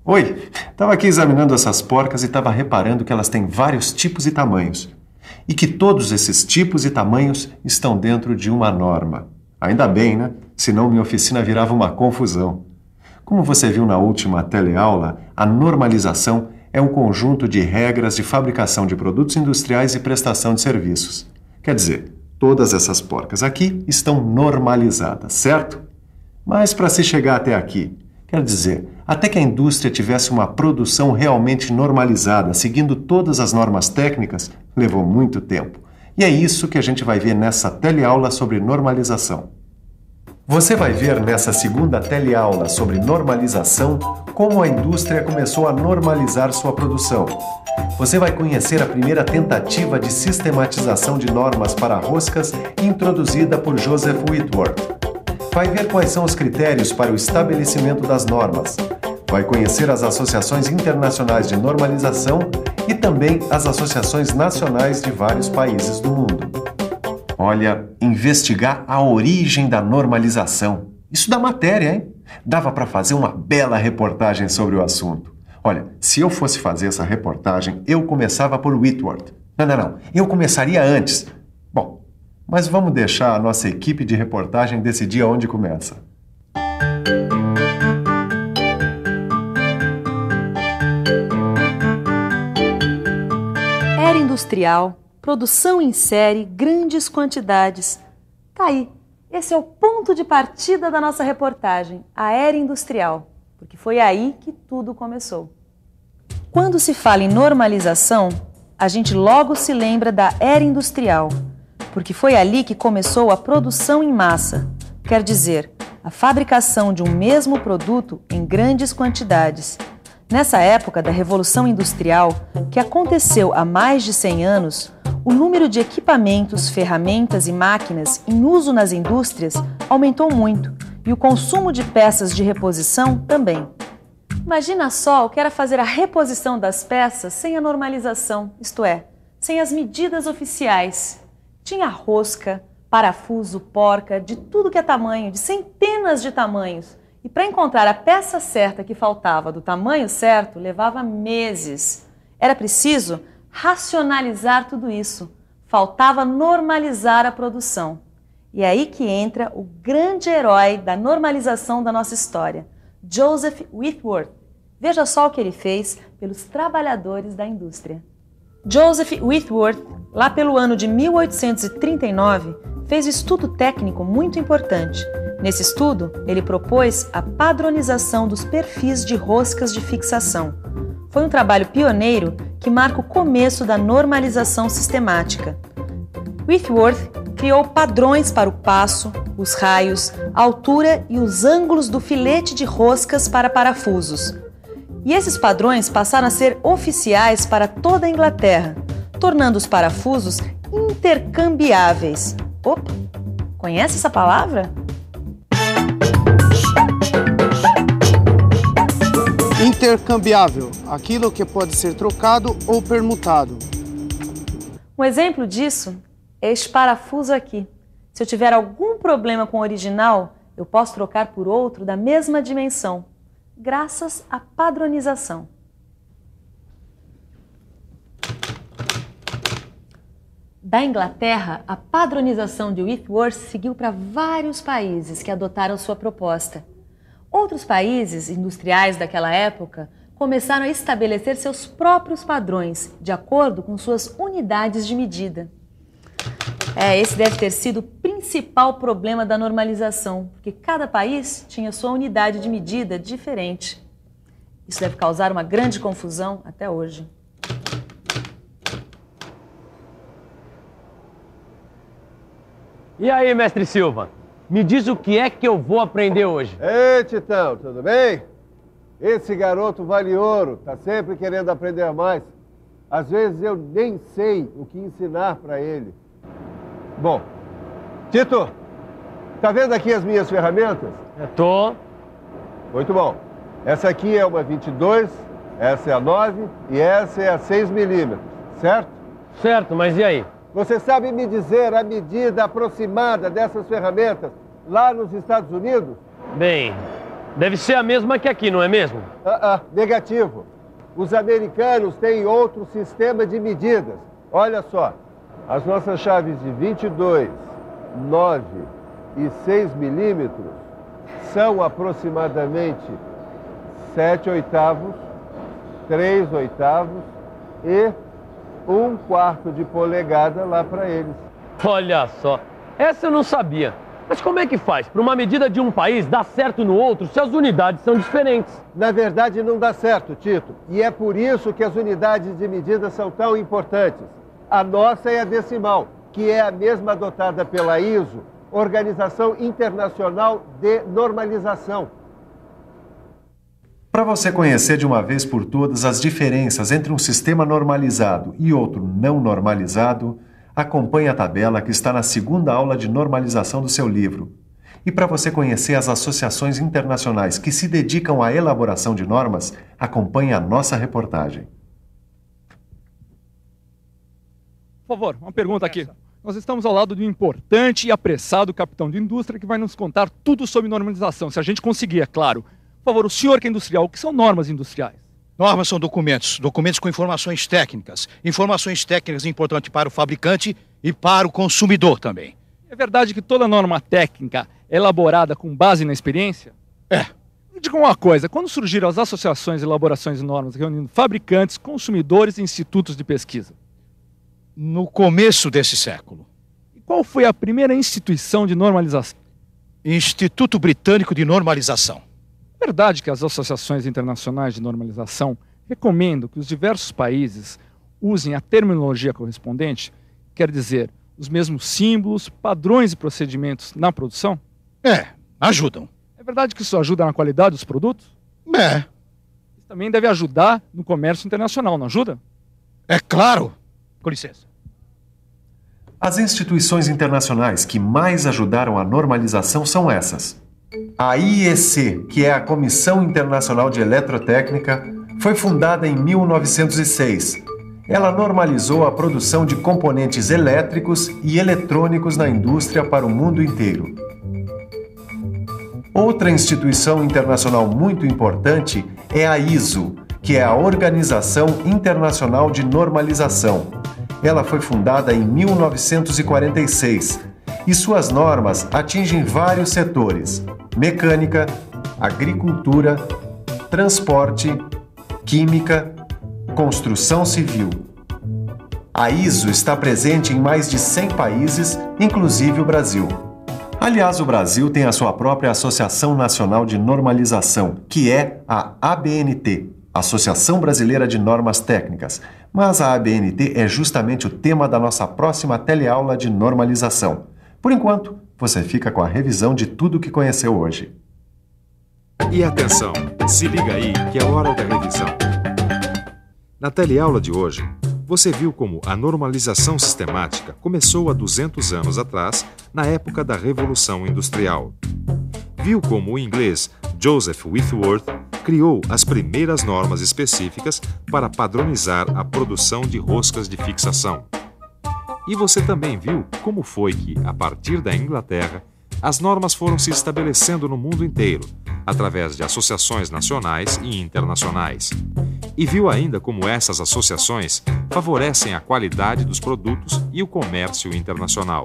Oi, estava aqui examinando essas porcas e estava reparando que elas têm vários tipos e tamanhos. E que todos esses tipos e tamanhos estão dentro de uma norma. Ainda bem, né? Senão minha oficina virava uma confusão. Como você viu na última teleaula, a normalização é um conjunto de regras de fabricação de produtos industriais e prestação de serviços. Quer dizer, todas essas porcas aqui estão normalizadas, certo? Mas para se chegar até aqui, quer dizer, até que a indústria tivesse uma produção realmente normalizada, seguindo todas as normas técnicas, levou muito tempo. E é isso que a gente vai ver nessa teleaula sobre normalização. Você vai ver nessa segunda teleaula sobre normalização como a indústria começou a normalizar sua produção. Você vai conhecer a primeira tentativa de sistematização de normas para roscas introduzida por Joseph Whitworth. Vai ver quais são os critérios para o estabelecimento das normas. Vai conhecer as associações internacionais de normalização e também as associações nacionais de vários países do mundo. Olha, investigar a origem da normalização. Isso dá matéria, hein? Dava para fazer uma bela reportagem sobre o assunto. Olha, se eu fosse fazer essa reportagem, eu começava por Whitworth. Não. Eu começaria antes. Bom, mas vamos deixar a nossa equipe de reportagem decidir aonde começa. Era industrial, produção em série, grandes quantidades. Tá aí, esse é o ponto de partida da nossa reportagem, a era industrial, porque foi aí que tudo começou. Quando se fala em normalização, a gente logo se lembra da era industrial, porque foi ali que começou a produção em massa, quer dizer, a fabricação de um mesmo produto em grandes quantidades. Nessa época da Revolução Industrial, que aconteceu há mais de 100 anos, o número de equipamentos, ferramentas e máquinas em uso nas indústrias aumentou muito e o consumo de peças de reposição também. Imagina só o que era fazer a reposição das peças sem a normalização, isto é, sem as medidas oficiais. Tinha rosca, parafuso, porca, de tudo que é tamanho, de centenas de tamanhos. E para encontrar a peça certa que faltava do tamanho certo, levava meses. Era preciso racionalizar tudo isso. Faltava normalizar a produção. E é aí que entra o grande herói da normalização da nossa história, Joseph Whitworth. Veja só o que ele fez pelos trabalhadores da indústria. Joseph Whitworth, lá pelo ano de 1839, fez um estudo técnico muito importante. Nesse estudo, ele propôs a padronização dos perfis de roscas de fixação. Foi um trabalho pioneiro que marca o começo da normalização sistemática. Whitworth criou padrões para o passo, os raios, a altura e os ângulos do filete de roscas para parafusos. E esses padrões passaram a ser oficiais para toda a Inglaterra, tornando os parafusos intercambiáveis. Opa, conhece essa palavra? Intercambiável, aquilo que pode ser trocado ou permutado. Um exemplo disso é este parafuso aqui. Se eu tiver algum problema com o original, eu posso trocar por outro da mesma dimensão, graças à padronização. Da Inglaterra, a padronização de Whitworth seguiu para vários países que adotaram sua proposta. Outros países industriais daquela época começaram a estabelecer seus próprios padrões, de acordo com suas unidades de medida. Esse deve ter sido o principal problema da normalização, porque cada país tinha sua unidade de medida diferente. Isso deve causar uma grande confusão até hoje. E aí, mestre Silva? Me diz o que é que eu vou aprender hoje. Ei, Titão, tudo bem? Esse garoto vale ouro, tá sempre querendo aprender mais. Às vezes eu nem sei o que ensinar para ele. Bom, Tito, tá vendo aqui as minhas ferramentas? Eu tô. Muito bom. Essa aqui é uma 22, essa é a 9 e essa é a 6 milímetros, certo? Certo, mas e aí? Você sabe me dizer a medida aproximada dessas ferramentas lá nos Estados Unidos? Bem, Deve ser a mesma que aqui, não é mesmo? Negativo. Os americanos têm outro sistema de medidas. Olha só, as nossas chaves de 22, 9 e 6 milímetros são aproximadamente 7 oitavos, 3 oitavos e 1/4 de polegada lá para eles. Olha só, essa eu não sabia. Mas como é que faz? Para uma medida de um país dar certo no outro se as unidades são diferentes? Na verdade, não dá certo, Tito. E é por isso que as unidades de medida são tão importantes. A nossa é a decimal, que é a mesma adotada pela ISO, Organização Internacional de Normalização. Para você conhecer de uma vez por todas as diferenças entre um sistema normalizado e outro não normalizado, acompanhe a tabela que está na segunda aula de normalização do seu livro. E para você conhecer as associações internacionais que se dedicam à elaboração de normas, acompanhe a nossa reportagem. Por favor, uma pergunta aqui. Nós estamos ao lado de um importante e apressado capitão de indústria que vai nos contar tudo sobre normalização, se a gente conseguir, é claro. Por favor, o senhor que é industrial, o que são normas industriais? Normas são documentos com informações técnicas. Informações técnicas importantes para o fabricante e para o consumidor também. É verdade que toda norma técnica é elaborada com base na experiência? É. Me diga uma coisa, quando surgiram as associações de elaborações de normas reunindo fabricantes, consumidores e institutos de pesquisa? No começo desse século. E qual foi a primeira instituição de normalização? Instituto Britânico de Normalização. É verdade que as associações internacionais de normalização recomendam que os diversos países usem a terminologia correspondente, quer dizer, os mesmos símbolos, padrões e procedimentos na produção? É, ajudam. É verdade que isso ajuda na qualidade dos produtos? É. Isso também deve ajudar no comércio internacional, não ajuda? É claro. Com licença. As instituições internacionais que mais ajudaram a normalização são essas. A IEC, que é a Comissão Internacional de Eletrotécnica, foi fundada em 1906. Ela normalizou a produção de componentes elétricos e eletrônicos na indústria para o mundo inteiro. Outra instituição internacional muito importante é a ISO, que é a Organização Internacional de Normalização. Ela foi fundada em 1946 e suas normas atingem vários setores: mecânica, agricultura, transporte, química, construção civil. A ISO está presente em mais de 100 países, inclusive o Brasil. Aliás, o Brasil tem a sua própria Associação Nacional de Normalização, que é a ABNT, Associação Brasileira de Normas Técnicas. Mas a ABNT é justamente o tema da nossa próxima teleaula de normalização. Por enquanto, você fica com a revisão de tudo que conheceu hoje. E atenção, se liga aí que é hora da revisão. Na teleaula de hoje, você viu como a normalização sistemática começou há 200 anos atrás, na época da Revolução Industrial. Viu como o inglês Joseph Whitworth criou as primeiras normas específicas para padronizar a produção de roscas de fixação. E você também viu como foi que, a partir da Inglaterra, as normas foram se estabelecendo no mundo inteiro, através de associações nacionais e internacionais. E viu ainda como essas associações favorecem a qualidade dos produtos e o comércio internacional.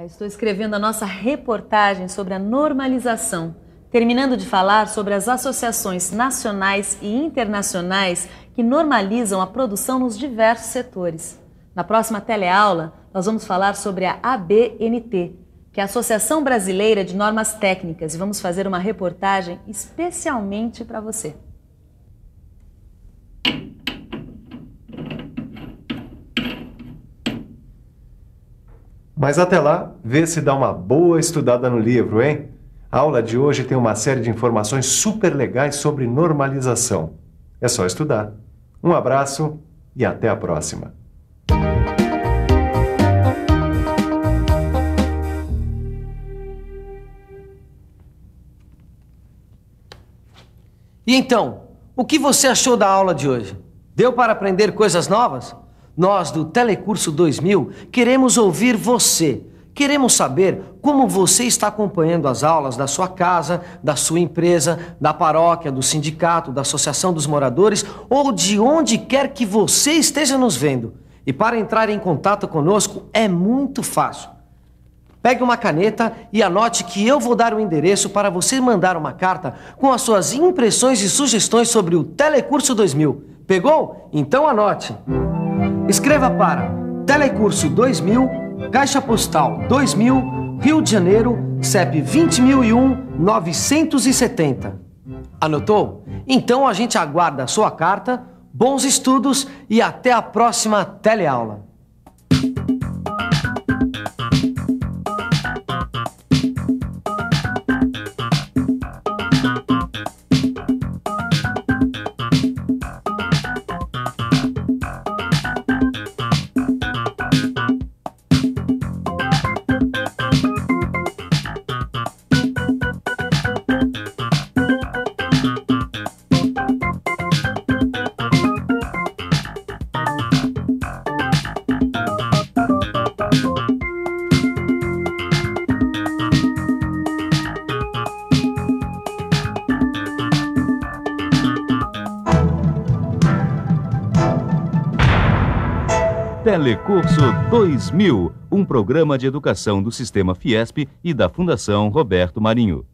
Estou escrevendo a nossa reportagem sobre a normalização, terminando de falar sobre as associações nacionais e internacionais que normalizam a produção nos diversos setores. Na próxima teleaula, nós vamos falar sobre a ABNT, que é a Associação Brasileira de Normas Técnicas, e vamos fazer uma reportagem especialmente para você. Mas até lá, vê se dá uma boa estudada no livro, hein? A aula de hoje tem uma série de informações super legais sobre normalização. É só estudar. Um abraço e até a próxima. E então, o que você achou da aula de hoje? Deu para aprender coisas novas? Nós, do Telecurso 2000, queremos ouvir você. Queremos saber como você está acompanhando as aulas da sua casa, da sua empresa, da paróquia, do sindicato, da associação dos moradores ou de onde quer que você esteja nos vendo. E para entrar em contato conosco é muito fácil. Pegue uma caneta e anote que eu vou dar o endereço para você mandar uma carta com as suas impressões e sugestões sobre o Telecurso 2000. Pegou? Então anote. Escreva para Telecurso 2000, Caixa Postal 2000, Rio de Janeiro, CEP 20001-970. Anotou? Então a gente aguarda a sua carta, bons estudos e até a próxima teleaula. Telecurso 2000, um programa de educação do Sistema Fiesp e da Fundação Roberto Marinho.